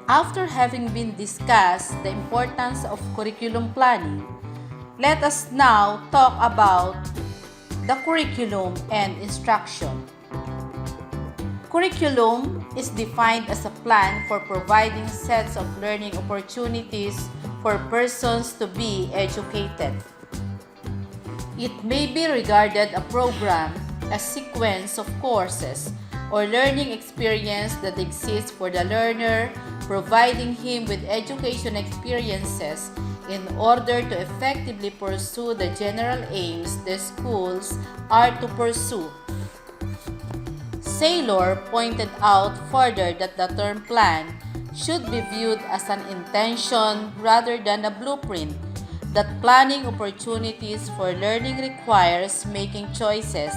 After having been discussed the importance of curriculum planning, let us now talk about the curriculum and instruction. Curriculum is defined as a plan for providing sets of learning opportunities for persons to be educated. It may be regarded a program, a sequence of courses, or learning experience that exists for the learner, providing him with education experiences in order to effectively pursue the general aims the schools are to pursue. Saylor pointed out further that the term plan should be viewed as an intention rather than a blueprint, that planning opportunities for learning requires making choices,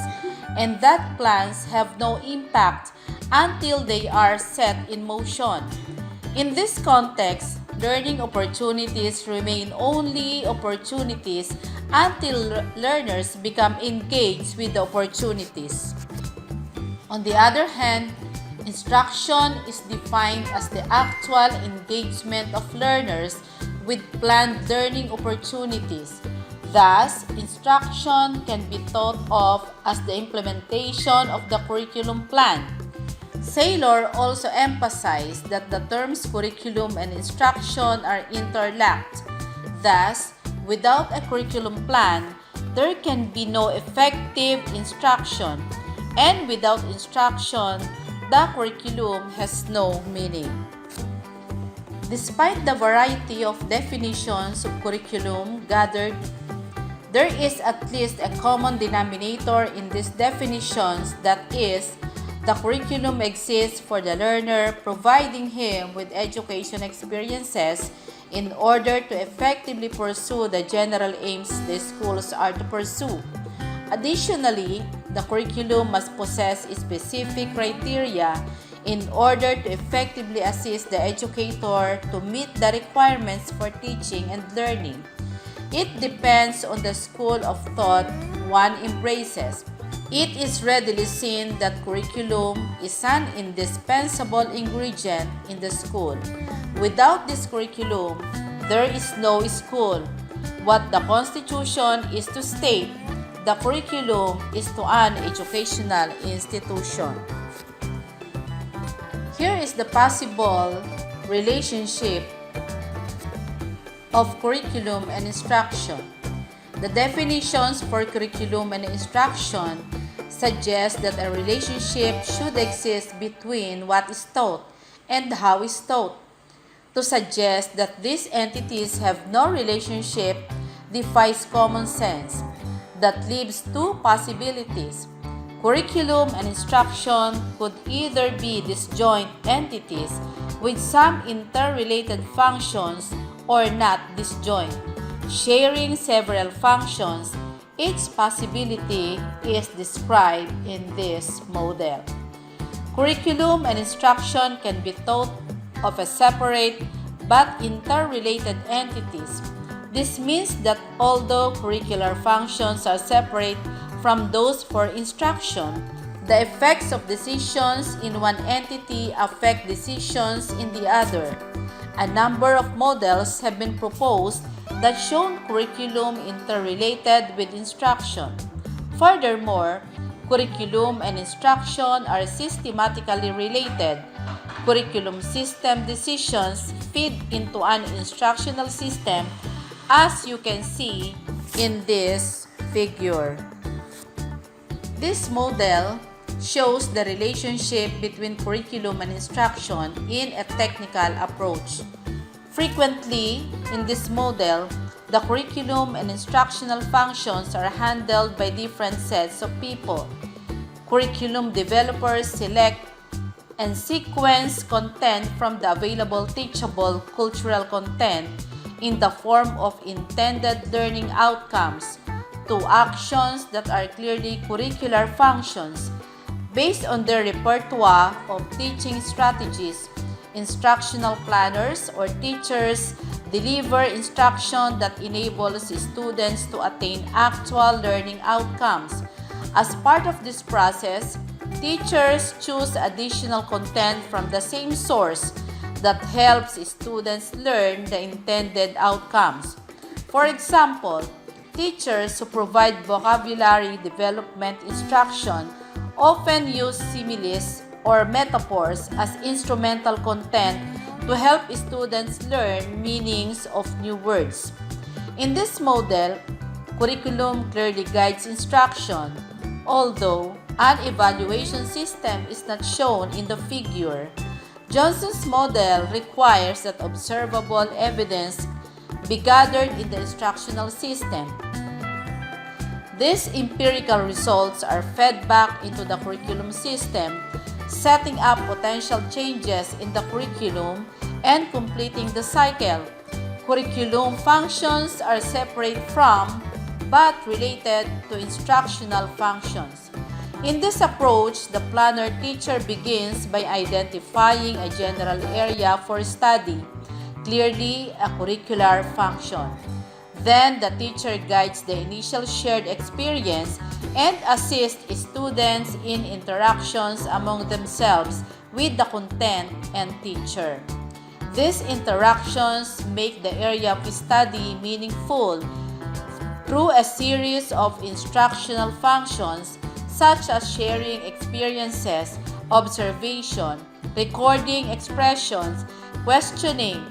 and that plans have no impact until they are set in motion. In this context, learning opportunities remain only opportunities until learners become engaged with the opportunities. On the other hand, instruction is defined as the actual engagement of learners with planned learning opportunities. Thus, instruction can be thought of as the implementation of the curriculum plan. Saylor also emphasized that the terms curriculum and instruction are interlocked. Thus, without a curriculum plan, there can be no effective instruction, and without instruction, the curriculum has no meaning. Despite the variety of definitions of curriculum gathered, there is at least a common denominator in these definitions, that is, the curriculum exists for the learner, providing him with education experiences in order to effectively pursue the general aims the schools are to pursue. Additionally, the curriculum must possess specific criteria in order to effectively assist the educator to meet the requirements for teaching and learning. It depends on the school of thought one embraces. It is readily seen that curriculum is an indispensable ingredient in the school. Without this curriculum, there is no school. What the Constitution is to state, the curriculum is to an educational institution. Here is the possible relationship of curriculum and instruction. The definitions for curriculum and instruction suggest that a relationship should exist between what is taught and how is taught. To suggest that these entities have no relationship defies common sense. That leaves two possibilities. Curriculum and instruction could either be disjoint entities with some interrelated functions or not disjoint, sharing several functions. Each possibility is described in this model. Curriculum and instruction can be thought of as separate but interrelated entities. This means that although curricular functions are separate from those for instruction, the effects of decisions in one entity affect decisions in the other. A number of models have been proposed that show curriculum interrelated with instruction. Furthermore, curriculum and instruction are systematically related. Curriculum system decisions feed into an instructional system, as you can see in this figure. This model shows the relationship between curriculum and instruction in a technical approach. Frequently, in this model, the curriculum and instructional functions are handled by different sets of people. Curriculum developers select and sequence content from the available teachable cultural content in the form of intended learning outcomes to actions that are clearly curricular functions. Based on their repertoire of teaching strategies, instructional planners or teachers deliver instruction that enables students to attain actual learning outcomes. As part of this process, teachers choose additional content from the same source that helps students learn the intended outcomes. For example, teachers who provide vocabulary development instruction often use similes or metaphors as instrumental content to help students learn meanings of new words. In this model, curriculum clearly guides instruction, although an evaluation system is not shown in the figure. Johnson's model requires that observable evidence be gathered in the instructional system. These empirical results are fed back into the curriculum system, setting up potential changes in the curriculum and completing the cycle. Curriculum functions are separate from but related to instructional functions. In this approach, the planner teacher begins by identifying a general area for study, clearly a curricular function. Then, the teacher guides the initial shared experience and assists students in interactions among themselves with the content and teacher. These interactions make the area of study meaningful through a series of instructional functions such as sharing experiences, observation, recording expressions, questioning,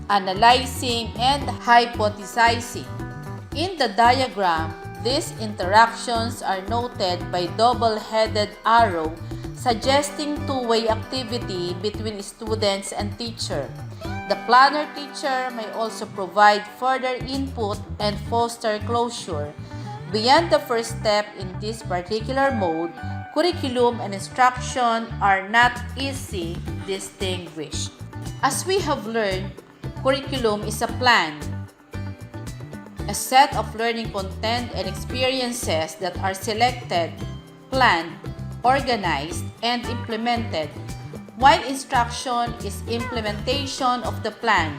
analyzing, and hypothesizing. In the diagram, these interactions are noted by double-headed arrow suggesting two-way activity between students and teacher. The planner teacher may also provide further input and foster closure. Beyond the first step in this particular mode, curriculum and instruction are not easily distinguished. As we have learned, curriculum is a plan, a set of learning content and experiences that are selected, planned, organized, and implemented, while instruction is implementation of the plan.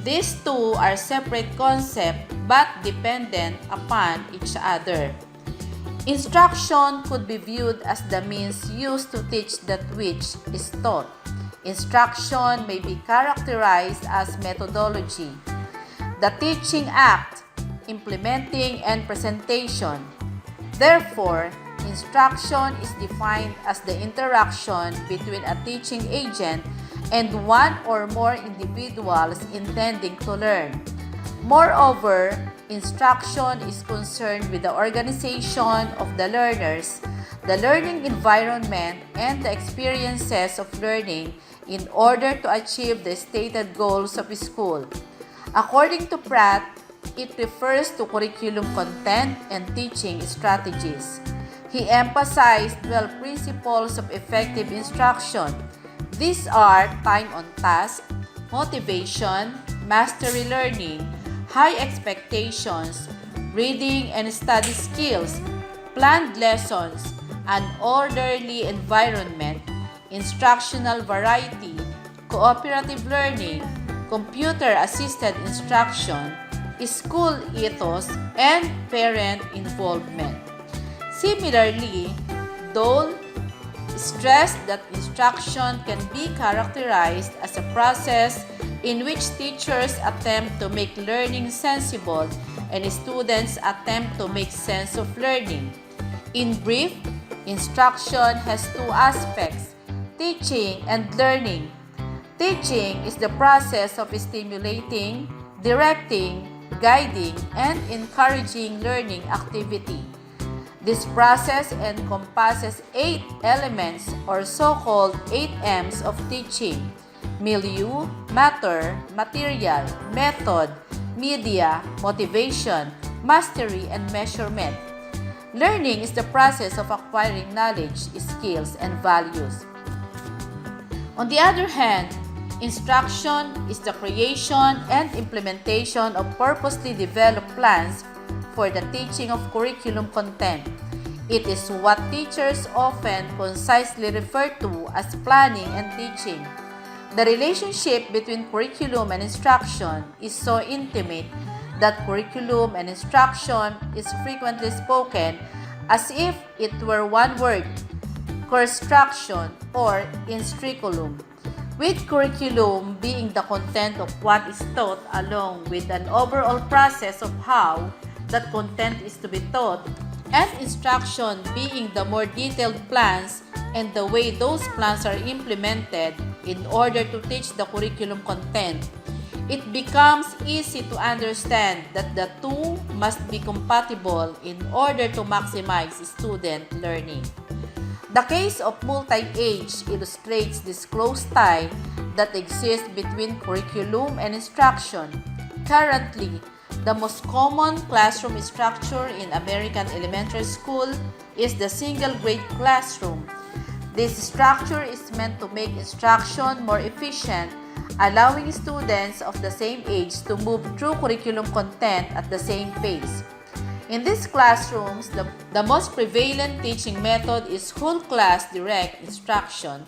These two are separate concepts but dependent upon each other. Instruction could be viewed as the means used to teach that which is taught. Instruction may be characterized as methodology, the teaching act, implementing, and presentation. Therefore, instruction is defined as the interaction between a teaching agent and one or more individuals intending to learn. Moreover, instruction is concerned with the organization of the learners, the learning environment, and the experiences of learning in order to achieve the stated goals of school. According to Pratt, it refers to curriculum content and teaching strategies. He emphasized 12 principles of effective instruction. These are time on task, motivation, mastery learning, high expectations, reading and study skills, planned lessons, an orderly environment, instructional variety, cooperative learning, computer-assisted instruction, school ethos, and parent involvement. Similarly, Dole stressed that instruction can be characterized as a process in which teachers attempt to make learning sensible and students attempt to make sense of learning. In brief, instruction has two aspects: teaching and learning. Teaching is the process of stimulating, directing, guiding, and encouraging learning activity. This process encompasses 8 elements or so-called 8 M's of teaching: milieu, matter, material, method, media, motivation, mastery, and measurement. Learning is the process of acquiring knowledge, skills, and values. On the other hand, instruction is the creation and implementation of purposely developed plans for the teaching of curriculum content. It is what teachers often concisely refer to as planning and teaching. The relationship between curriculum and instruction is so intimate that curriculum and instruction is frequently spoken as if it were one word, construction or instruculum. with curriculum being the content of what is taught along with an overall process of how that content is to be taught, and instruction being the more detailed plans and the way those plans are implemented in order to teach the curriculum content, it becomes easy to understand that the two must be compatible in order to maximize student learning. The case of multi-age illustrates this close tie that exists between curriculum and instruction. Currently, the most common classroom structure in American elementary school is the single-grade classroom. This structure is meant to make instruction more efficient, allowing students of the same age to move through curriculum content at the same pace. In these classrooms, the most prevalent teaching method is whole class direct instruction.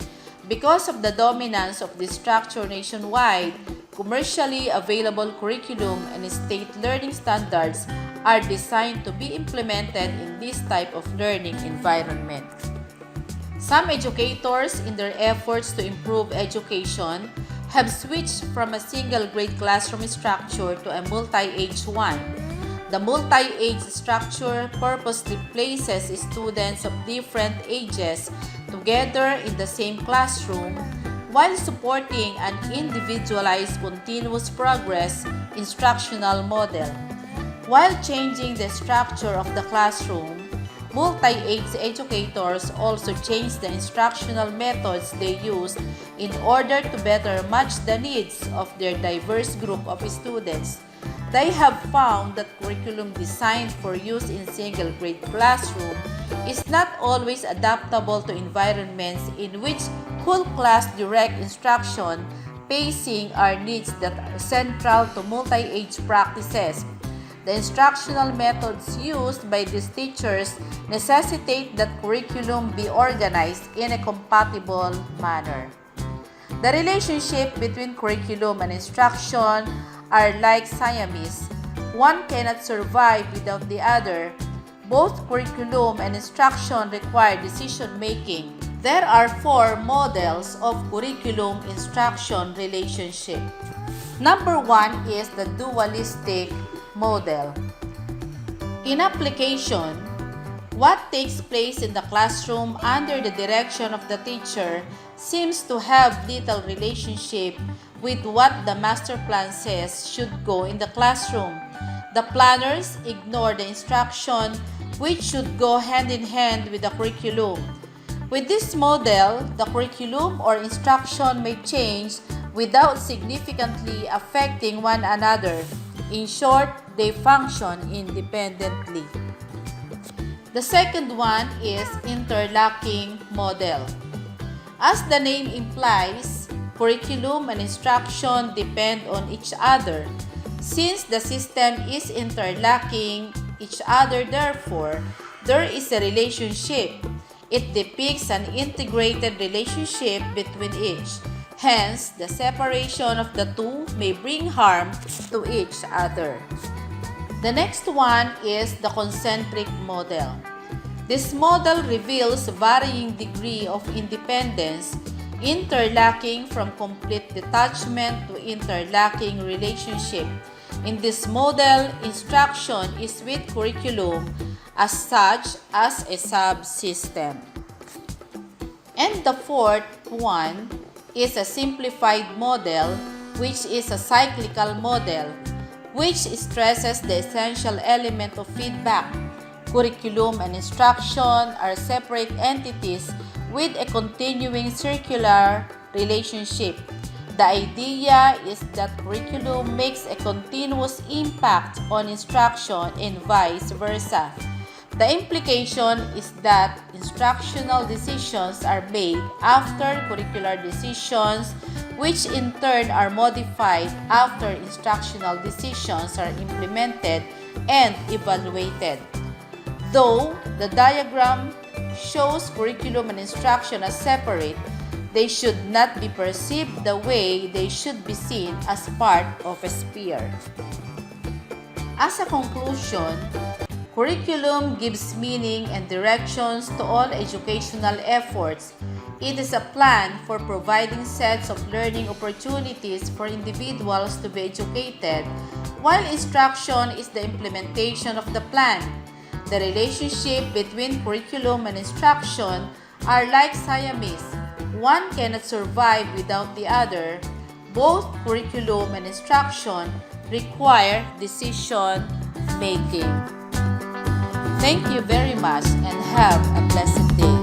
Because of the dominance of this structure nationwide, commercially available curriculum and state learning standards are designed to be implemented in this type of learning environment. Some educators, in their efforts to improve education, have switched from a single-grade classroom structure to a multi-age one. The multi-age structure purposely places students of different ages together in the same classroom while supporting an individualized continuous progress instructional model. While changing the structure of the classroom, multi-age educators also change the instructional methods they use in order to better match the needs of their diverse group of students. They have found that curriculum designed for use in single-grade classroom is not always adaptable to environments in which whole class direct instruction pacing are needs that are central to multi-age practices. The instructional methods used by these teachers necessitate that curriculum be organized in a compatible manner. The relationship between curriculum and instruction are like Siamese. One cannot survive without the other. Both curriculum and instruction require decision-making. There are 4 models of curriculum-instruction relationship. Number 1 is the dualistic model. In application, what takes place in the classroom under the direction of the teacher seems to have little relationship with what the master plan says should go in the classroom. The planners ignore the instruction, which should go hand in hand with the curriculum. With this model, the curriculum or instruction may change without significantly affecting one another. In short, they function independently. The second one is interlocking model. As the name implies, curriculum and instruction depend on each other. Since the system is interlocking each other, therefore, there is a relationship. It depicts an integrated relationship between each. Hence, the separation of the two may bring harm to each other. The next one is the concentric model. This model reveals varying degree of independence, interlocking from complete detachment to interlocking relationship. In this model, instruction is with curriculum as such as a subsystem. And the fourth one is a simplified model, which is a cyclical model, which stresses the essential element of feedback. Curriculum and instruction are separate entities with a continuing circular relationship. The idea is that curriculum makes a continuous impact on instruction and vice versa. The implication is that instructional decisions are made after curricular decisions, which in turn are modified after instructional decisions are implemented and evaluated. Though the diagram shows curriculum and instruction as separate, they should not be perceived the way they should be seen as part of a sphere. As a conclusion, curriculum gives meaning and directions to all educational efforts. It is a plan for providing sets of learning opportunities for individuals to be educated, while instruction is the implementation of the plan. The relationship between curriculum and instruction are like Siamese. One cannot survive without the other. Both curriculum and instruction require decision making. Thank you very much and have a blessed day.